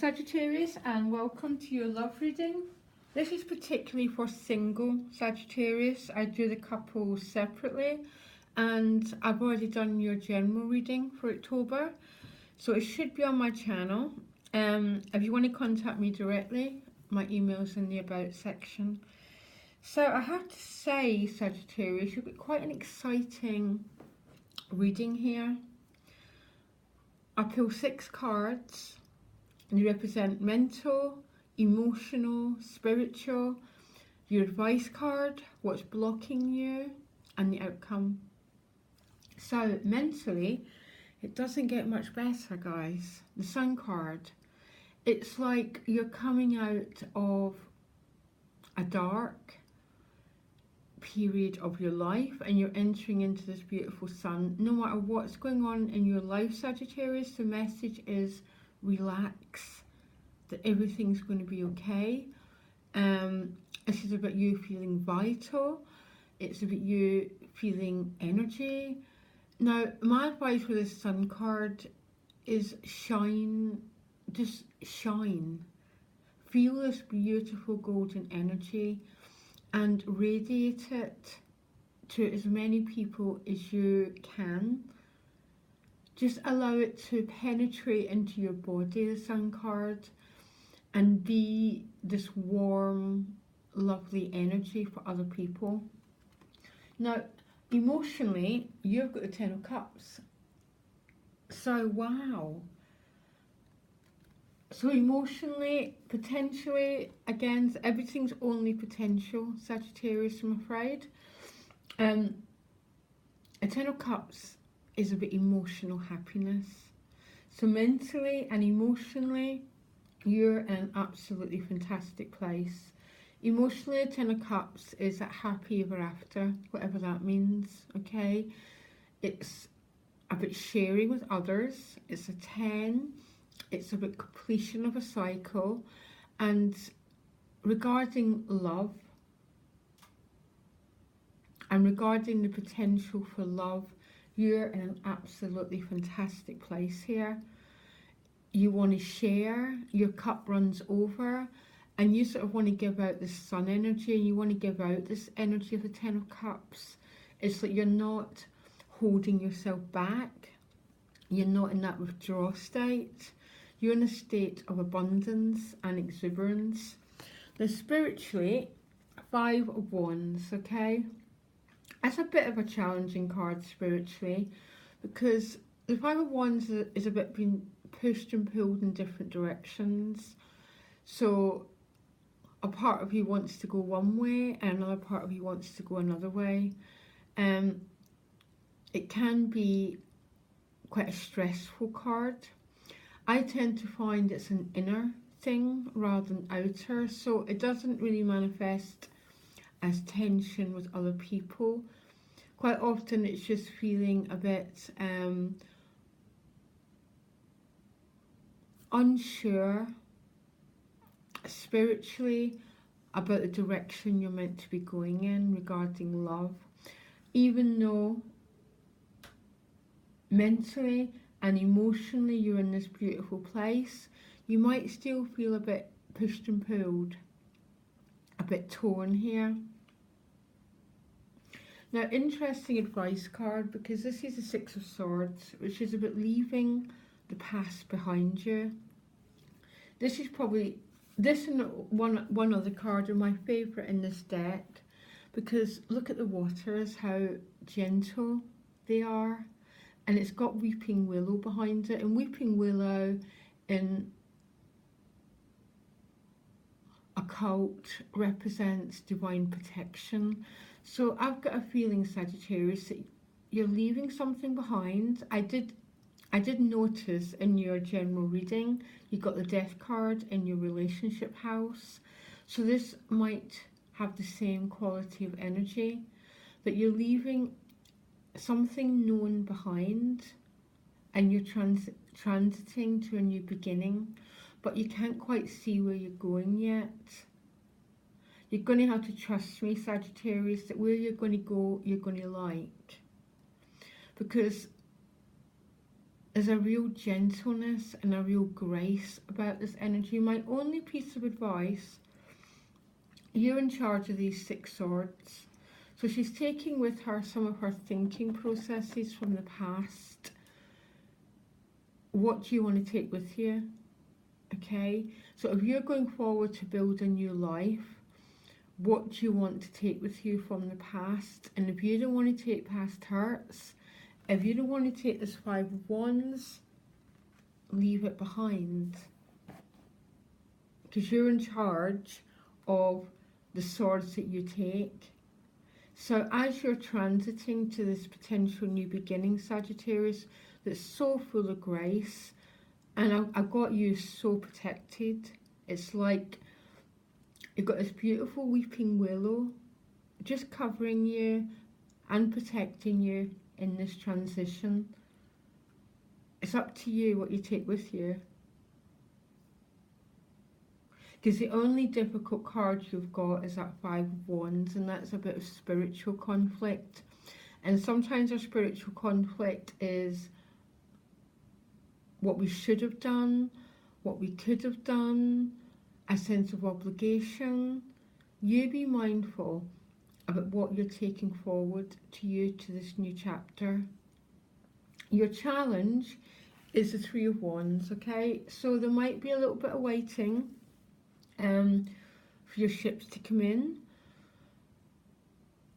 Sagittarius, and welcome to your love reading. This is particularly for single Sagittarius. I do the couples separately, and I've already done your general reading for October, so it should be on my channel. If you want to contact me directly, my email's in the about section. So I have to say, Sagittarius, you've got quite an exciting reading here. I pull 6 cards. They represent mental, emotional, spiritual, your advice card, what's blocking you, and the outcome. So mentally, it doesn't get much better, guys. The Sun card, it's like you're coming out of a dark period of your life and you're entering into this beautiful sun. No matter what's going on in your life, Sagittarius, the message is relax, that everything's going to be okay. This is about you feeling vital. It's about you feeling energy. Now, my advice for this Sun card is shine, just shine. Feel this beautiful golden energy and radiate it to as many people as you can. Just allow it to penetrate into your body, the Sun card, and be this warm, lovely energy for other people. Now, emotionally, you've got the 10 of Cups. So, wow. So emotionally, potentially, again, everything's only potential, Sagittarius, I'm afraid. A 10 of Cups is about emotional happiness. So mentally and emotionally, you're in an absolutely fantastic place. Emotionally, 10 of Cups is that happy ever after, whatever that means, okay? It's about sharing with others. It's a 10. It's about completion of a cycle. And regarding love, and regarding the potential for love, you're in an absolutely fantastic place here. You want to share, your cup runs over, and you sort of want to give out this sun energy, and you want to give out this energy of the 10 of Cups. It's like you're not holding yourself back. You're not in that withdrawal state. You're in a state of abundance and exuberance. Now, spiritually, 5 of Wands, okay? That's a bit of a challenging card spiritually, because the 5 of Wands is a bit being pushed and pulled in different directions. So a part of you wants to go one way and another part of you wants to go another way. It can be quite a stressful card. I tend to find it's an inner thing rather than outer, so it doesn't really manifest as tension with other people. Quite often it's just feeling a bit unsure spiritually about the direction you're meant to be going in regarding love, even though mentally and emotionally you're in this beautiful place. You might still feel a bit pushed and pulled, a bit torn here. Now, interesting advice card, because this is the 6 of Swords, which is about leaving the past behind you. This is probably, this and one other card are my favourite in this deck, because look at the waters, how gentle they are, and it's got Weeping Willow behind it, and Weeping Willow in occult represents divine protection. So I've got a feeling, Sagittarius, that you're leaving something behind. I did notice in your general reading, you got the Death card in your relationship house. So this might have the same quality of energy, that you're leaving something known behind and you're transiting to a new beginning, but you can't quite see where you're going yet. You're going to have to trust me, Sagittarius, that where you're going to go, you're going to like. Because There's a real gentleness and a real grace about this energy. My only piece of advice, you're in charge of these 6 swords. So she's taking with her some of her thinking processes from the past. What do you want to take with you? Okay, so if you're going forward to build a new life, what do you want to take with you from the past? And if you don't want to take past hurts, if you don't want to take this 5 of Wands, leave it behind. Because you're in charge of the swords that you take. So as you're transiting to this potential new beginning, Sagittarius, that's so full of grace, and I've got you so protected. It's like you've got this beautiful weeping willow just covering you and protecting you in this transition. It's up to you what you take with you. Because the only difficult card you've got is that 5 of Wands, and that's a bit of spiritual conflict. And sometimes our spiritual conflict is what we should have done, what we could have done, a sense of obligation. You be mindful about what you're taking forward to you to this new chapter. Your challenge is the 3 of Wands, okay? So there might be a little bit of waiting for your ships to come in.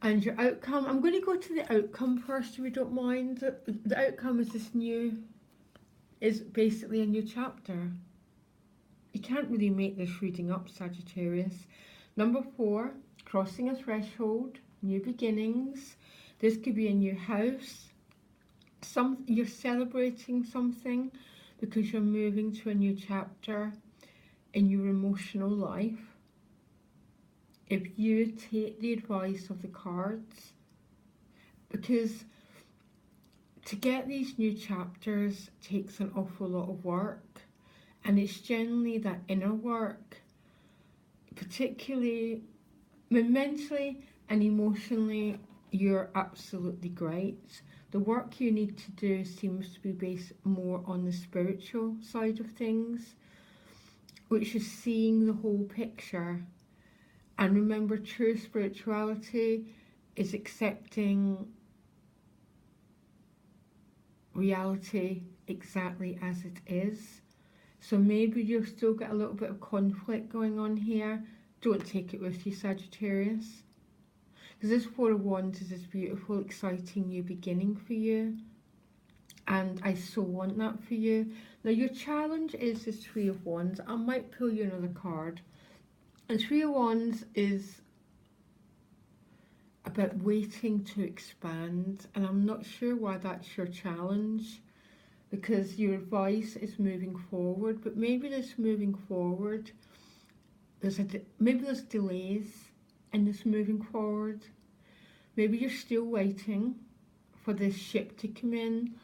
And your outcome, I'm going to go to the outcome first if you don't mind. The outcome is is basically a new chapter. You can't really make this reading up, Sagittarius. Number 4, crossing a threshold, new beginnings. This could be a new house. You're celebrating something because you're moving to a new chapter in your emotional life. If you take the advice of the cards, because to get these new chapters takes an awful lot of work, and it's generally that inner work, particularly when mentally and emotionally you're absolutely great. The work you need to do seems to be based more on the spiritual side of things, which is seeing the whole picture. And remember, true spirituality is accepting reality exactly as it is. So maybe you've still got a little bit of conflict going on here. Don't take it with you, Sagittarius. Because this 4 of Wands is this beautiful, exciting new beginning for you. And I so want that for you. Now your challenge is this 3 of Wands. I might pull you another card. And 3 of Wands is about waiting to expand. And I'm not sure why that's your challenge, because your advice is moving forward. But maybe this moving forward, maybe there's delays in this moving forward. Maybe you're still waiting for this ship to come in.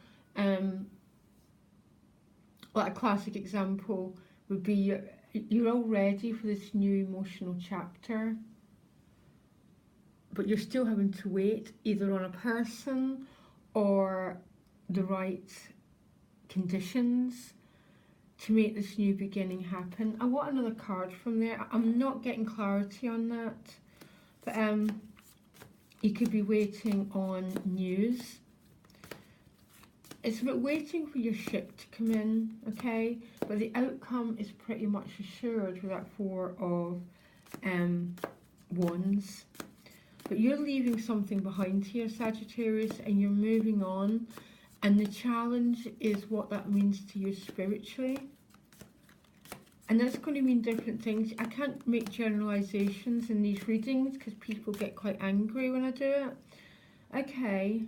Like a classic example would be you're all ready for this new emotional chapter, but you're still having to wait either on a person or the right conditions to make this new beginning happen. I want another card from there. I'm not getting clarity on that, but you could be waiting on news. It's about waiting for your ship to come in, okay? But the outcome is pretty much assured with that 4 of Wands. But you're leaving something behind here, Sagittarius, and you're moving on. And the challenge is what that means to you spiritually. And that's going to mean different things. I can't make generalizations in these readings because people get quite angry when I do it. Okay.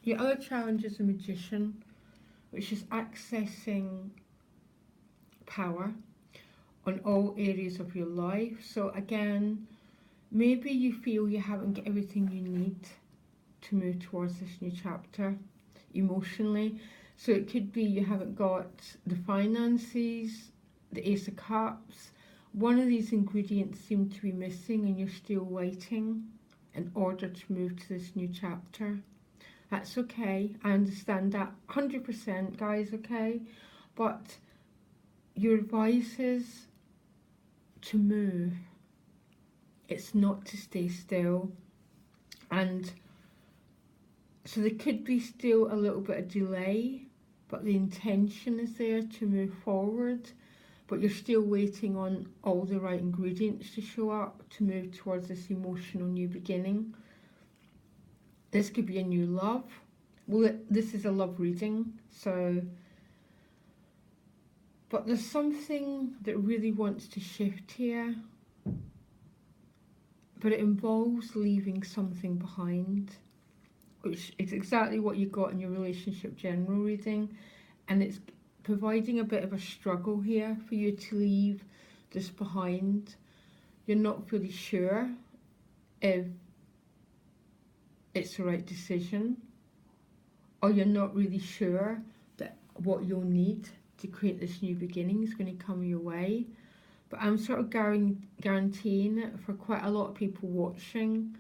Your other challenge is the Magician, which is accessing power on all areas of your life. So again, maybe you feel you haven't got everything you need to move towards this new chapter emotionally. So it could be you haven't got the finances, the Ace of Cups. One of these ingredients seem to be missing and you're still waiting in order to move to this new chapter. That's okay. I understand that 100%, guys, okay? But your advice is to move. It's not to stay still. And so there could be still a little bit of delay, but the intention is there to move forward. But you're still waiting on all the right ingredients to show up to move towards this emotional new beginning. This could be a new love. Well, this is a love reading, so. But there's something that really wants to shift here. But it involves leaving something behind, which is exactly what you got in your relationship general reading. And it's providing a bit of a struggle here for you to leave this behind. You're not really sure if it's the right decision, or you're not really sure that what you'll need to create this new beginning is going to come your way. But I'm sort of guaranteeing it for quite a lot of people watching.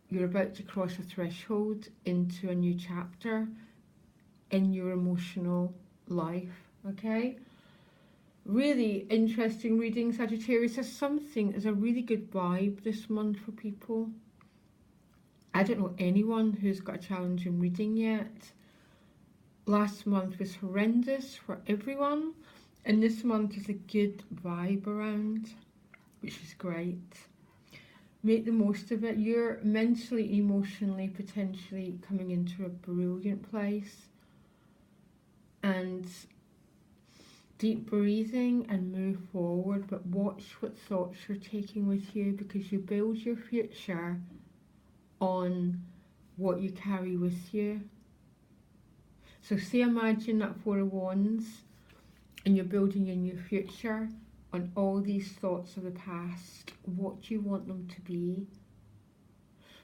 You're about to cross a threshold into a new chapter in your emotional life, okay? Really interesting reading, Sagittarius. There's a really good vibe this month for people. I don't know anyone who's got a challenging reading yet. Last month was horrendous for everyone, and this month is a good vibe around, which is great. Make the most of it. You're mentally, emotionally, potentially coming into a brilliant place. And deep breathing and move forward, but watch what thoughts you're taking with you, because you build your future on what you carry with you. So say imagine that Four of Wands and you're building your new future on all these thoughts of the past. What do you want them to be?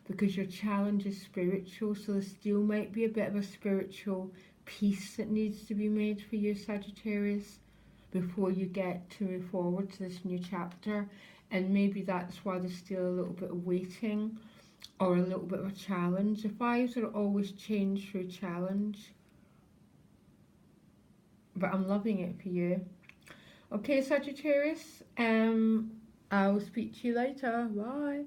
Because your challenge is spiritual, so there still might be a bit of a spiritual peace that needs to be made for you, Sagittarius, before you get to move forward to this new chapter. And maybe that's why there's still a little bit of waiting or a little bit of a challenge. The fives are always change through challenge. But I'm loving it for you. Okay, Sagittarius, I'll speak to you later. Bye.